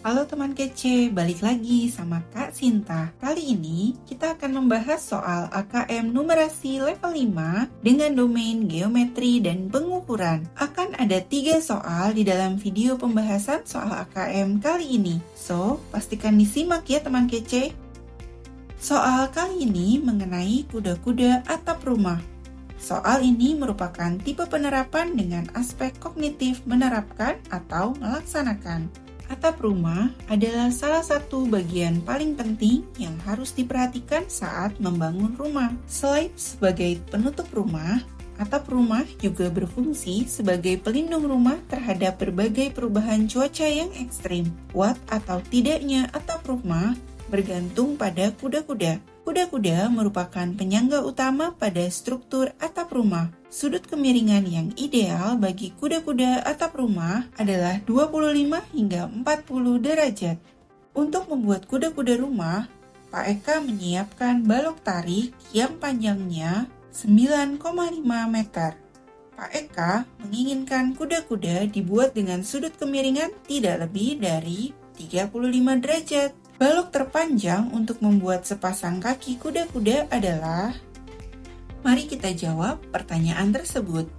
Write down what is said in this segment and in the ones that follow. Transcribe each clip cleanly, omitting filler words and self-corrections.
Halo teman kece, balik lagi sama Kak Sinta. Kali ini kita akan membahas soal AKM numerasi level 5 dengan domain geometri dan pengukuran. Akan ada 3 soal di dalam video pembahasan soal AKM kali ini. So, pastikan disimak ya teman kece. Soal kali ini mengenai kuda-kuda atap rumah. Soal ini merupakan tipe penerapan dengan aspek kognitif menerapkan atau melaksanakan. Atap rumah adalah salah satu bagian paling penting yang harus diperhatikan saat membangun rumah. Selain sebagai penutup rumah, atap rumah juga berfungsi sebagai pelindung rumah terhadap berbagai perubahan cuaca yang ekstrim. Kuat atau tidaknya atap rumah bergantung pada kuda-kuda. Kuda-kuda merupakan penyangga utama pada struktur atap rumah. Sudut kemiringan yang ideal bagi kuda-kuda atap rumah adalah 25 hingga 40 derajat. Untuk membuat kuda-kuda rumah, Pak Eka menyiapkan balok tarik yang panjangnya 9,5 meter. Pak Eka menginginkan kuda-kuda dibuat dengan sudut kemiringan tidak lebih dari 35 derajat. Balok terpanjang untuk membuat sepasang kaki kuda-kuda adalah... Mari kita jawab pertanyaan tersebut.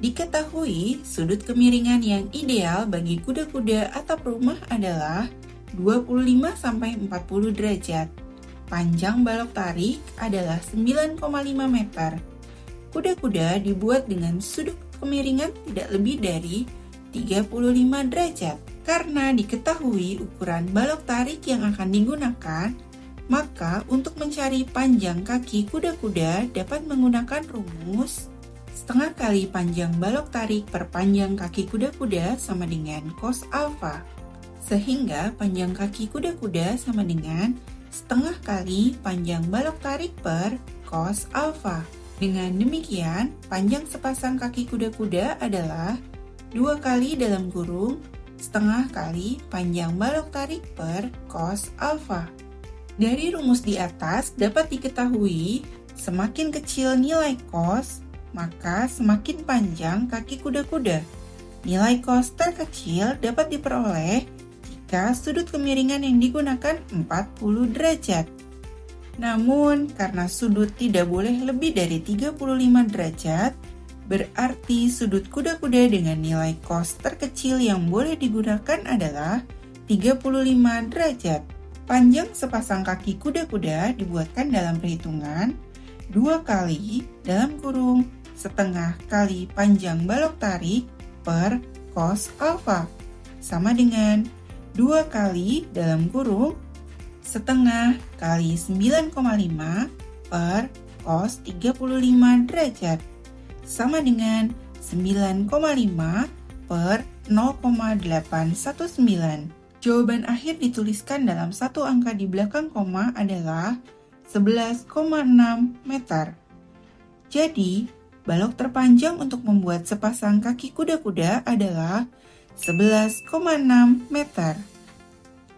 Diketahui sudut kemiringan yang ideal bagi kuda-kuda atap rumah adalah 25-40 derajat. Panjang balok tarik adalah 9,5 meter. Kuda-kuda dibuat dengan sudut kemiringan tidak lebih dari 35 derajat. Karena diketahui ukuran balok tarik yang akan digunakan, maka untuk mencari panjang kaki kuda-kuda dapat menggunakan rumus setengah kali panjang balok tarik per panjang kaki kuda-kuda sama dengan cos alfa. Sehingga panjang kaki kuda-kuda sama dengan setengah kali panjang balok tarik per cos alfa. Dengan demikian, panjang sepasang kaki kuda-kuda adalah 2 kali dalam kurung setengah kali panjang balok tarik per cos alfa. Dari rumus di atas dapat diketahui semakin kecil nilai cos, maka semakin panjang kaki kuda-kuda. Nilai cos terkecil dapat diperoleh jika sudut kemiringan yang digunakan 40 derajat. Namun, karena sudut tidak boleh lebih dari 35 derajat, berarti sudut kuda-kuda dengan nilai cos terkecil yang boleh digunakan adalah 35 derajat. Panjang sepasang kaki kuda-kuda dibuatkan dalam perhitungan 2 kali dalam kurung setengah kali panjang balok tarik per cos alfa sama dengan 2 kali dalam kurung setengah kali 9,5 per cos 35 derajat sama dengan 9,5 per 0,819. Jawaban akhir dituliskan dalam satu angka di belakang koma adalah 11,6 meter. Jadi, balok terpanjang untuk membuat sepasang kaki kuda-kuda adalah 11,6 meter.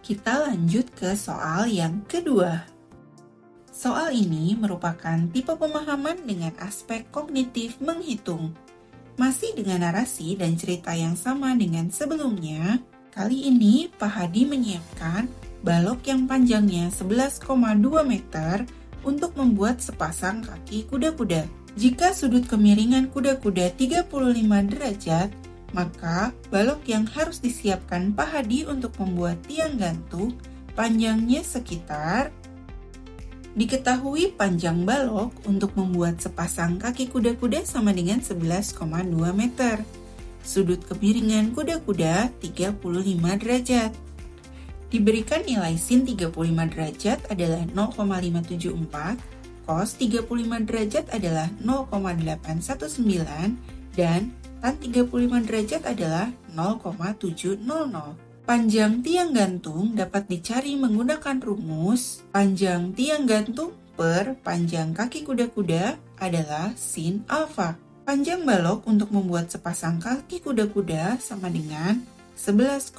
Kita lanjut ke soal yang kedua. Soal ini merupakan tipe pemahaman dengan aspek kognitif menghitung. Masih dengan narasi dan cerita yang sama dengan sebelumnya, kali ini Pak Hadi menyiapkan balok yang panjangnya 11,2 meter untuk membuat sepasang kaki kuda-kuda. Jika sudut kemiringan kuda-kuda 35 derajat, maka balok yang harus disiapkan Pak Hadi untuk membuat tiang gantung panjangnya sekitar... Diketahui panjang balok untuk membuat sepasang kaki kuda-kuda sama dengan 11,2 meter. Sudut kemiringan kuda-kuda 35 derajat. Diberikan nilai sin 35 derajat adalah 0,574, cos 35 derajat adalah 0,819, dan tan 35 derajat adalah 0,700. Panjang tiang gantung dapat dicari menggunakan rumus panjang tiang gantung per panjang kaki kuda-kuda adalah sin alfa. Panjang balok untuk membuat sepasang kaki kuda-kuda sama dengan 11,2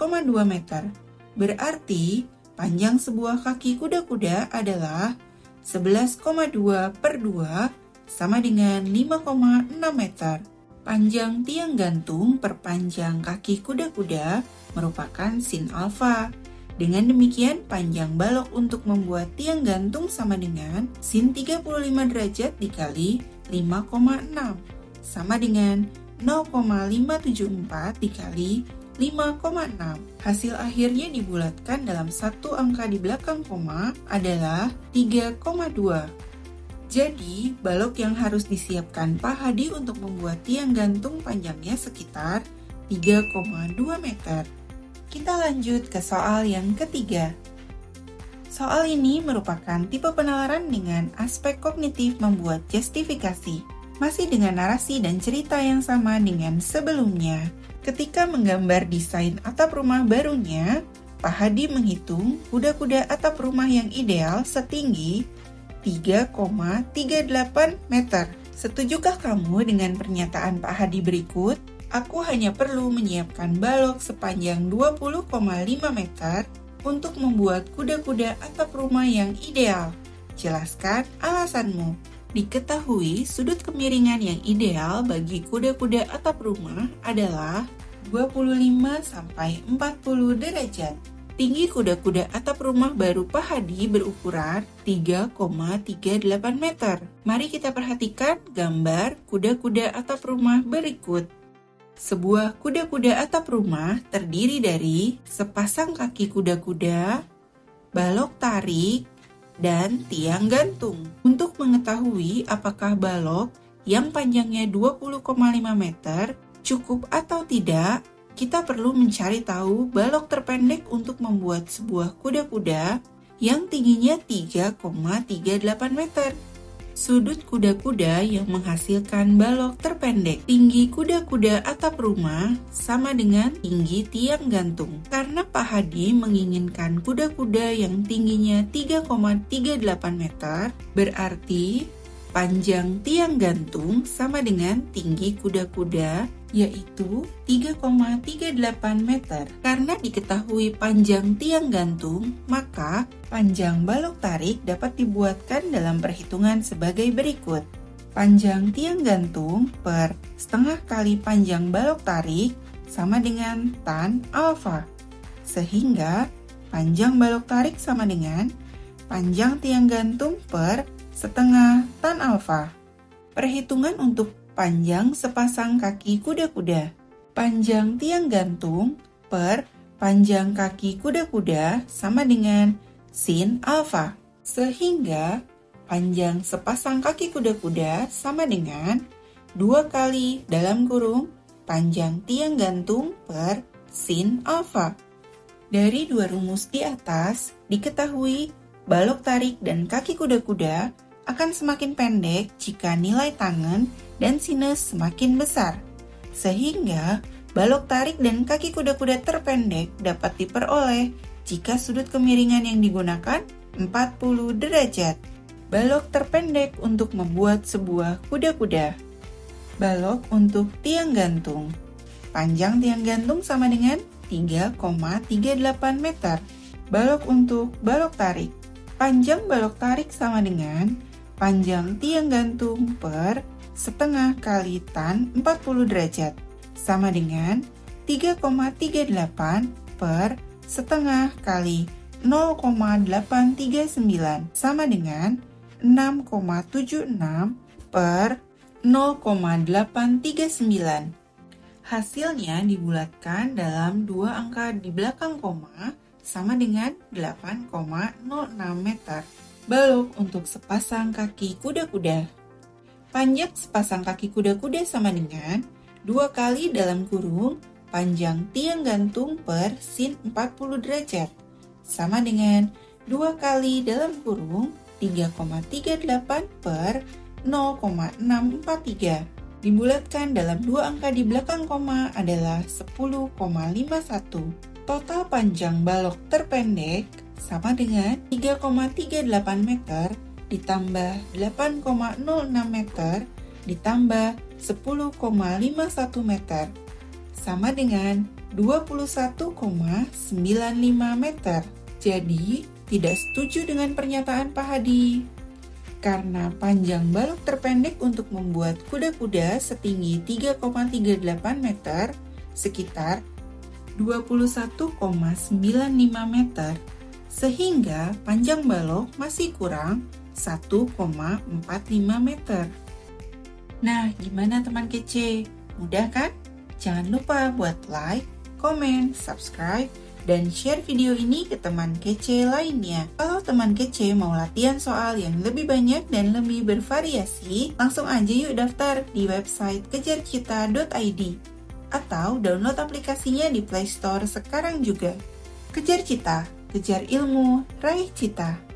meter. Berarti panjang sebuah kaki kuda-kuda adalah 11,2 per 2 sama dengan 5,6 meter. Panjang tiang gantung per panjang kaki kuda-kuda merupakan sin alfa. Dengan demikian, panjang balok untuk membuat tiang gantung sama dengan sin 35 derajat dikali 5,6, sama dengan 0,574 dikali 5,6. Hasil akhirnya dibulatkan dalam satu angka di belakang koma adalah 3,2. Jadi, balok yang harus disiapkan Pak Hadi untuk membuat tiang gantung panjangnya sekitar 3,2 meter. Kita lanjut ke soal yang ketiga. Soal ini merupakan tipe penalaran dengan aspek kognitif membuat justifikasi. Masih dengan narasi dan cerita yang sama dengan sebelumnya. Ketika menggambar desain atap rumah barunya, Pak Hadi menghitung kuda-kuda atap rumah yang ideal setinggi 3,38 meter. Setujukah kamu dengan pernyataan Pak Hadi berikut? Aku hanya perlu menyiapkan balok sepanjang 20,5 meter untuk membuat kuda-kuda atap rumah yang ideal. Jelaskan alasanmu. Diketahui sudut kemiringan yang ideal bagi kuda-kuda atap rumah adalah 25-40 derajat. Tinggi kuda-kuda atap rumah baru Pak Hadi berukuran 3,38 meter. Mari kita perhatikan gambar kuda-kuda atap rumah berikut. Sebuah kuda-kuda atap rumah terdiri dari sepasang kaki kuda-kuda, balok tarik, dan tiang gantung. Untuk mengetahui apakah balok yang panjangnya 20,5 meter cukup atau tidak, kita perlu mencari tahu balok terpendek untuk membuat sebuah kuda-kuda yang tingginya 3,38 meter. Sudut kuda-kuda yang menghasilkan balok terpendek. Tinggi kuda-kuda atap rumah sama dengan tinggi tiang gantung. Karena Pak Hadi menginginkan kuda-kuda yang tingginya 3,38 meter, berarti panjang tiang gantung sama dengan tinggi kuda-kuda, yaitu 3,38 meter. Karena diketahui panjang tiang gantung, maka panjang balok tarik dapat dibuatkan dalam perhitungan sebagai berikut. Panjang tiang gantung per setengah kali panjang balok tarik sama dengan tan alfa. Sehingga panjang balok tarik sama dengan panjang tiang gantung per setengah tan alfa. Perhitungan untuk panjang sepasang kaki kuda-kuda. Panjang tiang gantung per panjang kaki kuda-kuda sama dengan sin alfa. Sehingga panjang sepasang kaki kuda-kuda sama dengan 2 kali dalam kurung panjang tiang gantung per sin alfa. Dari dua rumus di atas, diketahui balok tarik dan kaki kuda-kuda akan semakin pendek jika nilai tangen dan sinus semakin besar. Sehingga balok tarik dan kaki kuda-kuda terpendek dapat diperoleh jika sudut kemiringan yang digunakan 40 derajat. Balok terpendek untuk membuat sebuah kuda-kuda. Balok untuk tiang gantung. Panjang tiang gantung sama dengan 3,38 meter. Balok untuk balok tarik. Panjang balok tarik sama dengan panjang tiang gantung per setengah kali tan 40 derajat sama dengan 3,38 per setengah kali 0,839 sama dengan 6,76 per 0,839. Hasilnya dibulatkan dalam dua angka di belakang koma sama dengan 8,06 meter. Balok untuk sepasang kaki kuda-kuda. Panjang sepasang kaki kuda-kuda sama dengan 2 kali dalam kurung panjang tiang gantung per sin 40 derajat sama dengan 2 kali dalam kurung 3,38 per 0,643. Dibulatkan dalam dua angka di belakang koma adalah 10,51. Total panjang balok terpendek sama dengan 3,38 meter ditambah 8,06 meter ditambah 10,51 meter sama dengan 21,95 meter. Jadi, tidak setuju dengan pernyataan Pak Hadi. Karena panjang balok terpendek untuk membuat kuda-kuda setinggi 3,38 meter, sekitar 21,95 meter, sehingga panjang balok masih kurang 1,45 meter. Nah, gimana teman kece? Mudah kan? Jangan lupa buat like, komen, subscribe, dan share video ini ke teman kece lainnya. Kalau teman kece mau latihan soal yang lebih banyak dan lebih bervariasi, langsung aja yuk daftar di website kejarcita.id atau download aplikasinya di Play Store sekarang juga. Kejar Cita, kejar ilmu, raih cita.